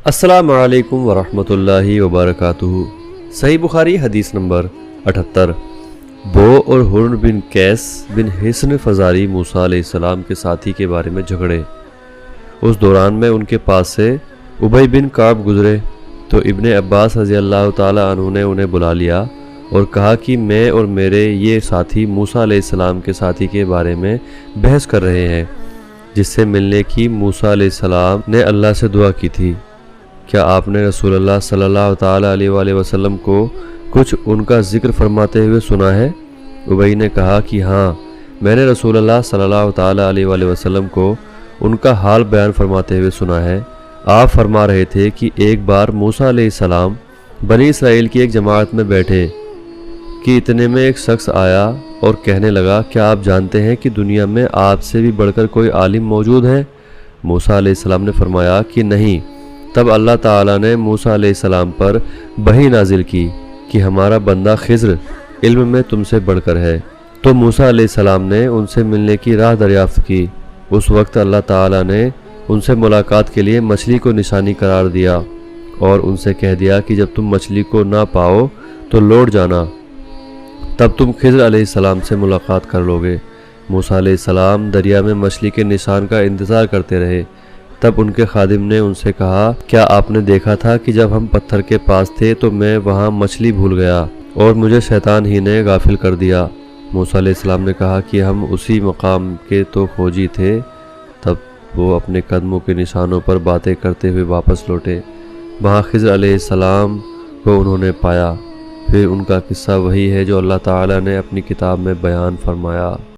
السلام علیکم ورحمۃ اللہ وبرکاتہ۔ صحیح بخاری حدیث نمبر 78۔ بو اور حرن بن قیس بن حصن فزاری موسیٰ علیہ السلام کے ساتھی کے بارے میں جھگڑے۔ اس دوران میں ان کے پاس سے ابی بن کعب گزرے تو ابن عباس رضی اللہ تعالی عنہ نے انہیں بلا لیا اور کہا کہ میں اور میرے یہ ساتھی موسیٰ علیہ السلام کے ساتھی کے بارے میں بحث کر رہے ہیں جس سے ملنے کی موسیٰ علیہ السلام نے اللہ سے دعا کی تھی۔ کیا آپ نے رسول اللہ صلی اللہ تعالیٰ علیہ وآلہ وسلم کو کچھ ان کا ذکر فرماتے ہوئے سنا ہے؟ ابی نے کہا کہ ہاں، میں نے رسول اللہ صلی اللہ تعالیٰ علیہ وآلہ وسلم کو ان کا حال بیان فرماتے ہوئے سنا ہے۔ آپ فرما رہے تھے کہ ایک بار موسیٰ علیہ السلام بنی اسرائیل کی ایک جماعت میں بیٹھے کہ اتنے میں ایک شخص آیا اور کہنے لگا، کیا آپ جانتے ہیں کہ دنیا میں آپ سے بھی بڑھ کر کوئی عالم موجود ہے؟ موسیٰ علیہ السلام نے فرمایا کہ نہیں۔ تب اللہ تعالیٰ نے موسیٰ علیہ السلام پر وحی نازل کی کہ ہمارا بندہ خضر علم میں تم سے بڑھ کر ہے۔ تو موسیٰ علیہ السلام نے ان سے ملنے کی راہ دریافت کی۔ اس وقت اللہ تعالیٰ نے ان سے ملاقات کے لیے مچھلی کو نشانی قرار دیا اور ان سے کہہ دیا کہ جب تم مچھلی کو نہ پاؤ تو لوٹ جانا، تب تم خضر علیہ السلام سے ملاقات کر لو گے۔ موسیٰ علیہ السلام دریا میں مچھلی کے نشان کا انتظار کرتے رہے۔ تب ان کے خادم نے ان سے کہا، کیا آپ نے دیکھا تھا کہ جب ہم پتھر کے پاس تھے تو میں وہاں مچھلی بھول گیا اور مجھے شیطان ہی نے غافل کر دیا؟ موسیٰ علیہ السلام نے کہا کہ ہم اسی مقام کے تو کھوجی تھے۔ تب وہ اپنے قدموں کے نشانوں پر باتیں کرتے ہوئے واپس لوٹے۔ وہاں خضر علیہ السلام کو انہوں نے پایا۔ پھر ان کا قصہ وہی ہے جو اللہ تعالیٰ نے اپنی کتاب میں بیان فرمایا۔